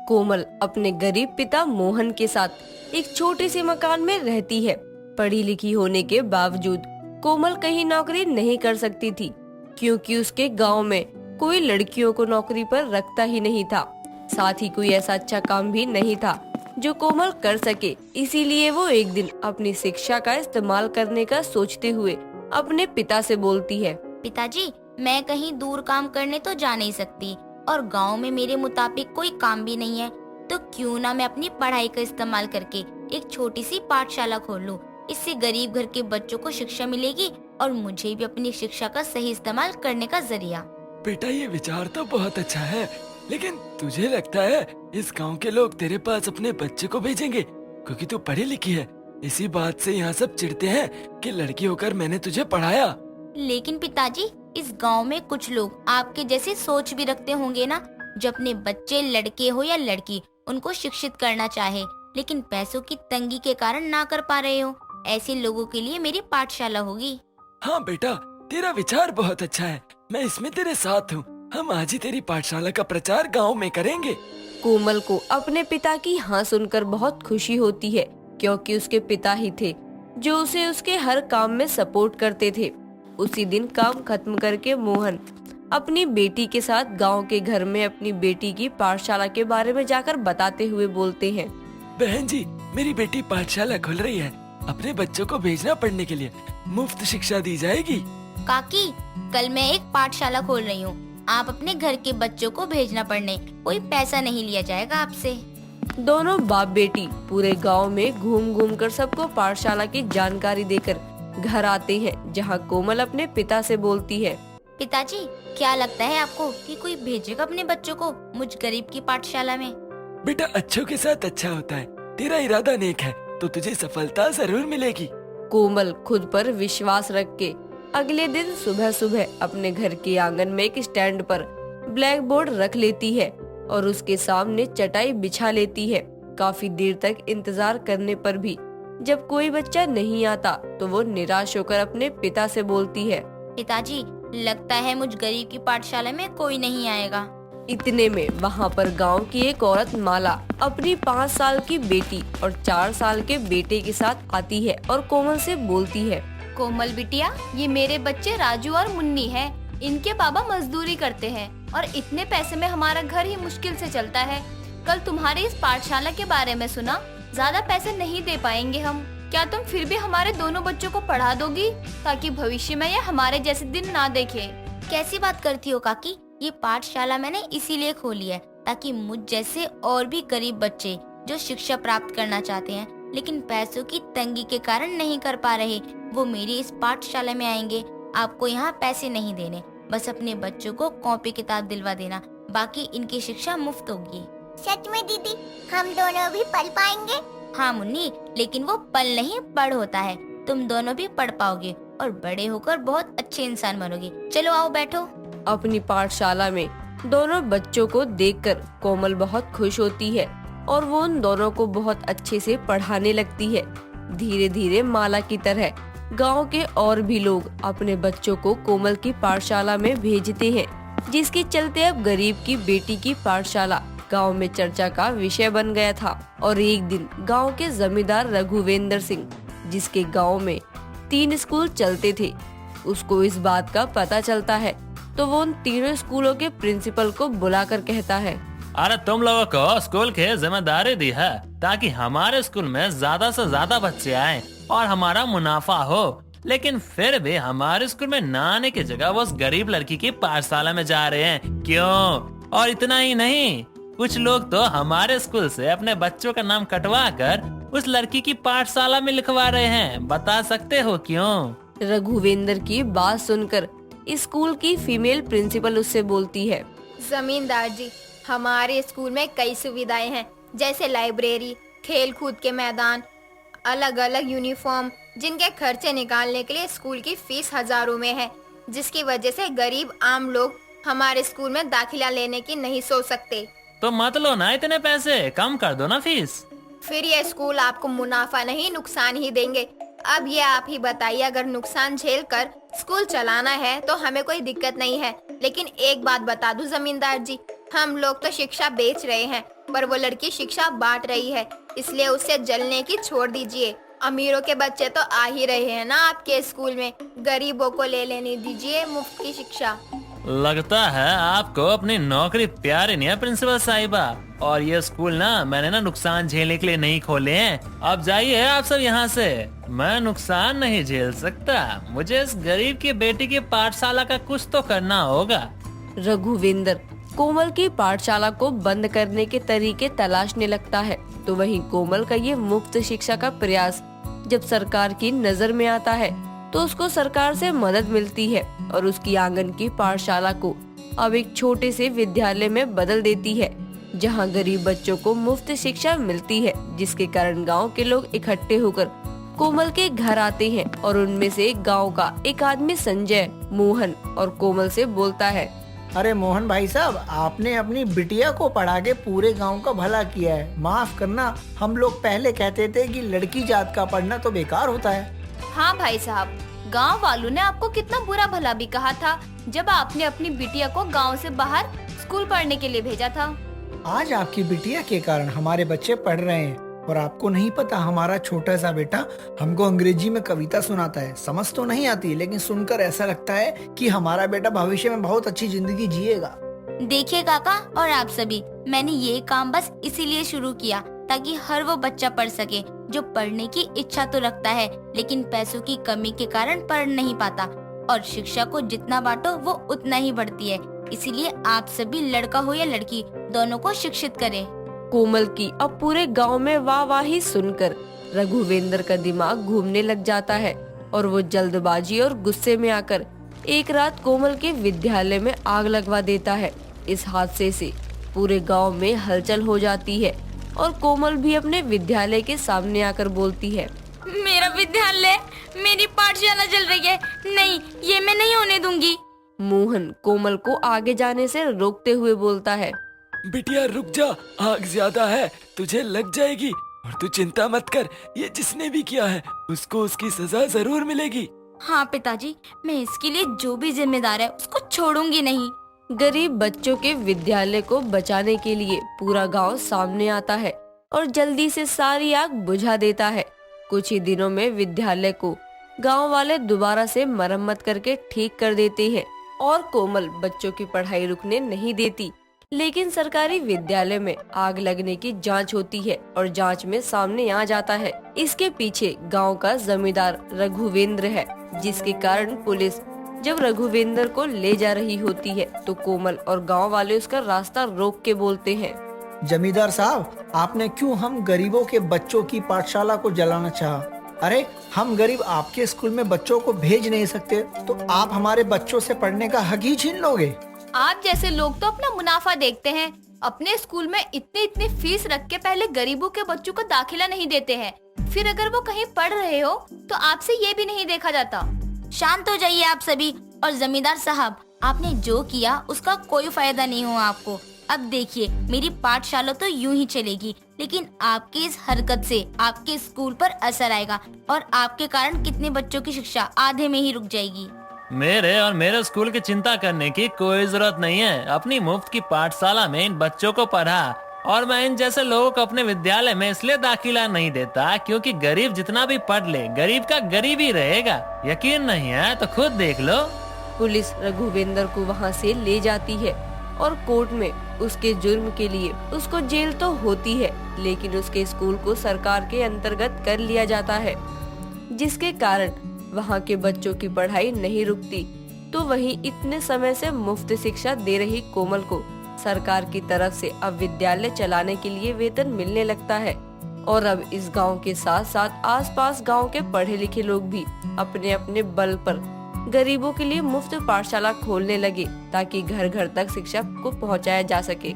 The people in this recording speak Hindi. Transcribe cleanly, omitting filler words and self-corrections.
कोमल अपने गरीब पिता मोहन के साथ एक छोटे से मकान में रहती है। पढ़ी लिखी होने के बावजूद कोमल कहीं नौकरी नहीं कर सकती थी, क्योंकि उसके गांव में कोई लड़कियों को नौकरी पर रखता ही नहीं था। साथ ही कोई ऐसा अच्छा काम भी नहीं था जो कोमल कर सके। इसीलिए वो एक दिन अपनी शिक्षा का इस्तेमाल करने का सोचते हुए अपने पिता से बोलती है। पिताजी, मैं कहीं दूर काम करने तो जा नहीं सकती और गांव में मेरे मुताबिक कोई काम भी नहीं है, तो क्यों ना मैं अपनी पढ़ाई का इस्तेमाल करके एक छोटी सी पाठशाला खोल लूं। इससे गरीब घर के बच्चों को शिक्षा मिलेगी और मुझे भी अपनी शिक्षा का सही इस्तेमाल करने का जरिया। बेटा, ये विचार तो बहुत अच्छा है, लेकिन तुझे लगता है इस गांव के लोग तेरे पास अपने बच्चे को भेजेंगे क्योंकि तू पढ़ी लिखी है? इसी बात से यहाँ सब चिढ़ते हैं कि लड़की होकर मैंने तुझे पढ़ाया। लेकिन पिताजी, इस गांव में कुछ लोग आपके जैसे सोच भी रखते होंगे ना, जो अपने बच्चे लड़के हो या लड़की उनको शिक्षित करना चाहे, लेकिन पैसों की तंगी के कारण ना कर पा रहे हो। ऐसे लोगों के लिए मेरी पाठशाला होगी। हाँ बेटा, तेरा विचार बहुत अच्छा है, मैं इसमें तेरे साथ हूँ। हम आज ही तेरी पाठशाला का प्रचार गांव में करेंगे। कोमल को अपने पिता की हाँ सुनकर बहुत खुशी होती है, क्योंकि उसके पिता ही थे जो उसे उसके हर काम में सपोर्ट करते थे। उसी दिन काम खत्म करके मोहन अपनी बेटी के साथ गांव के घर में अपनी बेटी की पाठशाला के बारे में जाकर बताते हुए बोलते हैं। बहन जी, मेरी बेटी पाठशाला खुल रही है, अपने बच्चों को भेजना पढ़ने के लिए, मुफ्त शिक्षा दी जाएगी। काकी, कल मैं एक पाठशाला खोल रही हूँ, आप अपने घर के बच्चों को भेजना पढ़ने, कोई पैसा नहीं लिया जाएगा आपसे। दोनों बाप बेटी पूरे गांव में घूम घूम कर सबको पाठशाला की जानकारी देकर घर आते हैं, जहां कोमल अपने पिता से बोलती है। पिताजी, क्या लगता है आपको कि कोई भेजेगा अपने बच्चों को मुझ गरीब की पाठशाला में? बेटा, अच्छों के साथ अच्छा होता है, तेरा इरादा नेक है तो तुझे सफलता जरूर मिलेगी। कोमल खुद पर विश्वास रख के अगले दिन सुबह सुबह अपने घर के आंगन में एक स्टैंड पर ब्लैक बोर्ड रख लेती है और उसके सामने चटाई बिछा लेती है। काफी देर तक इंतजार करने पर भी जब कोई बच्चा नहीं आता तो वो निराश होकर अपने पिता से बोलती है। पिताजी, लगता है मुझ गरीब की पाठशाला में कोई नहीं आएगा। इतने में वहाँ पर गांव की एक औरत माला अपनी 5 साल की बेटी और 4 साल के बेटे के साथ आती है और कोमल से बोलती है। कोमल बिटिया, ये मेरे बच्चे राजू और मुन्नी हैं। इनके पापा मजदूरी करते हैं और इतने पैसे में हमारा घर ही मुश्किल से चलता है। कल तुम्हारी इस पाठशाला के बारे में सुना, ज्यादा पैसे नहीं दे पाएंगे हम। क्या तुम फिर भी हमारे दोनों बच्चों को पढ़ा दोगी, ताकि भविष्य में ये हमारे जैसे दिन ना देखे? कैसी बात करती हो काकी, ये पाठशाला मैंने इसीलिए खोली है ताकि मुझ जैसे और भी गरीब बच्चे जो शिक्षा प्राप्त करना चाहते हैं लेकिन पैसों की तंगी के कारण नहीं कर पा रहे, वो मेरी इस पाठशाला में आएंगे। आपको यहाँ पैसे नहीं देने, बस अपने बच्चों को कॉपी किताब दिलवा देना, बाकी इनकी शिक्षा मुफ्त होगी। सच में दीदी, हम दोनों भी पढ़ पाएंगे? हाँ मुन्नी, लेकिन वो पल नहीं पढ़ होता है। तुम दोनों भी पढ़ पाओगे और बड़े होकर बहुत अच्छे इंसान बनोगे। चलो आओ बैठो। अपनी पाठशाला में दोनों बच्चों को देखकर कोमल बहुत खुश होती है और वो उन दोनों को बहुत अच्छे से पढ़ाने लगती है। धीरे धीरे माला की तरह गांव के और भी लोग अपने बच्चों को कोमल की पाठशाला में भेजते हैं, जिसके चलते अब गरीब की बेटी की पाठशाला गांव में चर्चा का विषय बन गया था। और एक दिन गांव के जमींदार रघुवेंद्र सिंह, जिसके गांव में 3 स्कूल चलते थे, उसको इस बात का पता चलता है तो वो उन तीनों स्कूलों के प्रिंसिपल को बुलाकर कहता है। अरे तुम लोगों को स्कूल की जिम्मेदारी दी है ताकि हमारे स्कूल में ज्यादा से ज्यादा बच्चे आए और हमारा मुनाफा हो, लेकिन फिर भी हमारे स्कूल में ना आने की जगह वो उस गरीब लड़की की पाठशाला में जा रहे हैं। क्यों? और इतना ही नहीं, कुछ लोग तो हमारे स्कूल से अपने बच्चों का नाम कटवा कर उस लड़की की पाठशाला में लिखवा रहे हैं। बता सकते हो क्यों? रघुवेंद्र की बात सुनकर स्कूल की फीमेल प्रिंसिपल उससे बोलती है। जमींदार जी, हमारे स्कूल में कई सुविधाएं हैं, जैसे लाइब्रेरी, खेल कूद के मैदान, अलग अलग यूनिफॉर्म, जिनके खर्चे निकालने के लिए स्कूल की फीस हजारों में है, जिसकी वजह से गरीब आम लोग हमारे स्कूल में दाखिला लेने की नहीं सोच सकते। तो मत लो ना इतने पैसे, कम कर दो ना फीस। फिर ये स्कूल आपको मुनाफा नहीं नुकसान ही देंगे। अब ये आप ही बताइए, अगर नुकसान झेल कर स्कूल चलाना है तो हमें कोई दिक्कत नहीं है, लेकिन एक बात बता दूं जमींदार जी, हम लोग तो शिक्षा बेच रहे हैं, पर वो लड़की शिक्षा बांट रही है, इसलिए उसे जलने की छोड़ दीजिए। अमीरों के बच्चे तो आ ही रहे हैं ना आपके स्कूल में, गरीबों को ले लेने दीजिए मुफ्त की शिक्षा। लगता है आपको अपनी नौकरी प्यारी नहीं है प्रिंसिपल साहिबा। और ये स्कूल ना मैंने ना नुकसान झेलने के लिए नहीं खोले हैं। अब जाइए आप सब यहाँ से, मैं नुकसान नहीं झेल सकता। मुझे इस गरीब की बेटी की पाठशाला का कुछ तो करना होगा। रघुवेंद्र कोमल की पाठशाला को बंद करने के तरीके तलाशने लगता है, तो वहीं कोमल का ये मुफ्त शिक्षा का प्रयास जब सरकार की नजर में आता है तो उसको सरकार से मदद मिलती है और उसकी आंगन की पाठशाला को अब एक छोटे से विद्यालय में बदल देती है, जहां गरीब बच्चों को मुफ्त शिक्षा मिलती है, जिसके कारण गांव के लोग इकट्ठे होकर कोमल के घर आते हैं और उनमें से गांव का एक आदमी संजय मोहन और कोमल से बोलता है, अरे मोहन भाई साहब, आपने अपनी बिटिया को पढ़ा के पूरे गांव का भला किया है। माफ करना, हम लोग पहले कहते थे कि लड़की जात का पढ़ना तो बेकार होता है। हाँ भाई साहब, गांव वालों ने आपको कितना बुरा भला भी कहा था जब आपने अपनी बिटिया को गांव से बाहर स्कूल पढ़ने के लिए भेजा था। आज आपकी बिटिया के कारण हमारे बच्चे पढ़ रहे हैं, और आपको नहीं पता हमारा छोटा सा बेटा हमको अंग्रेजी में कविता सुनाता है। समझ तो नहीं आती, लेकिन सुनकर ऐसा लगता है कि हमारा बेटा भविष्य में बहुत अच्छी जिंदगी जिएगा। देखिए काका और आप सभी, मैंने ये काम बस इसीलिए शुरू किया ताकि हर वो बच्चा पढ़ सके जो पढ़ने की इच्छा तो रखता है, लेकिन पैसों की कमी के कारण पढ़ नहीं पाता। और शिक्षा को जितना बांटो वो उतना ही बढ़ती है। इसीलिए आप सभी, लड़का हो या लड़की, दोनों को शिक्षित करें। कोमल की अब पूरे गांव में वाहवाही सुनकर रघुवेंद्र का दिमाग घूमने लग जाता है और वो जल्दबाजी और गुस्से में आकर एक रात कोमल के विद्यालय में आग लगवा देता है। इस हादसे से पूरे गांव में हलचल हो जाती है और कोमल भी अपने विद्यालय के सामने आकर बोलती है, मेरा विद्यालय, मेरी पाठशाला जल रही है, नहीं, ये मैं नहीं होने दूंगी। मोहन कोमल को आगे जाने से रोकते हुए बोलता है, बिटिया रुक जा, आग ज्यादा है, तुझे लग जाएगी। और तू चिंता मत कर, ये जिसने भी किया है उसको उसकी सजा जरूर मिलेगी। हाँ पिताजी, मैं इसके लिए जो भी जिम्मेदार है उसको छोड़ूंगी नहीं। गरीब बच्चों के विद्यालय को बचाने के लिए पूरा गांव सामने आता है और जल्दी से सारी आग बुझा देता है। कुछ ही दिनों में विद्यालय को गांव वाले दोबारा से मरम्मत करके ठीक कर देते हैं और कोमल बच्चों की पढ़ाई रुकने नहीं देती। लेकिन सरकारी विद्यालय में आग लगने की जांच होती है और जांच में सामने आ जाता है इसके पीछे गांव का जमींदार रघुवेंद्र है, जिसके कारण पुलिस जब रघुवेंद्र को ले जा रही होती है तो कोमल और गांव वाले उसका रास्ता रोक के बोलते हैं, जमींदार साहब, आपने क्यों हम गरीबों के बच्चों की पाठशाला को जलाना चाहा? अरे हम गरीब आपके स्कूल में बच्चों को भेज नहीं सकते, तो आप हमारे बच्चों से पढ़ने का हक ही छीन लोगे? आप जैसे लोग तो अपना मुनाफा देखते हैं। अपने स्कूल में इतनी फीस रख के पहले गरीबों के बच्चों को दाखिला नहीं देते हैं, फिर अगर वो कहीं पढ़ रहे हो तो आपसे ये भी नहीं देखा जाता। शांत हो जाइए आप सभी। और जमींदार साहब, आपने जो किया उसका कोई फायदा नहीं हुआ आपको। अब देखिए, मेरी पाठशाला तो यूं ही चलेगी, लेकिन आपकी इस हरकत से आपके स्कूल पर असर आएगा और आपके कारण कितने बच्चों की शिक्षा आधे में ही रुक जाएगी। मेरे और मेरे स्कूल की चिंता करने की कोई जरूरत नहीं है। अपनी मुफ्त की पाठशाला में इन बच्चों को पढ़ा, और मैं इन जैसे लोगों को अपने विद्यालय में इसलिए दाखिला नहीं देता क्योंकि गरीब जितना भी पढ़ ले, गरीब का गरीब ही रहेगा। यकीन नहीं है तो खुद देख लो। पुलिस रघुवेंद्र को वहां से ले जाती है और कोर्ट में उसके जुर्म के लिए उसको जेल तो होती है, लेकिन उसके स्कूल को सरकार के अंतर्गत कर लिया जाता है, जिसके कारण वहां के बच्चों की पढ़ाई नहीं रुकती। तो वहीं इतने समय से मुफ्त शिक्षा दे रही कोमल को सरकार की तरफ से अब विद्यालय चलाने के लिए वेतन मिलने लगता है और अब इस गांव के साथ साथ आसपास गांव के पढ़े लिखे लोग भी अपने अपने बल पर गरीबों के लिए मुफ्त पाठशाला खोलने लगे ताकि घर घर तक शिक्षा को पहुंचाया जा सके।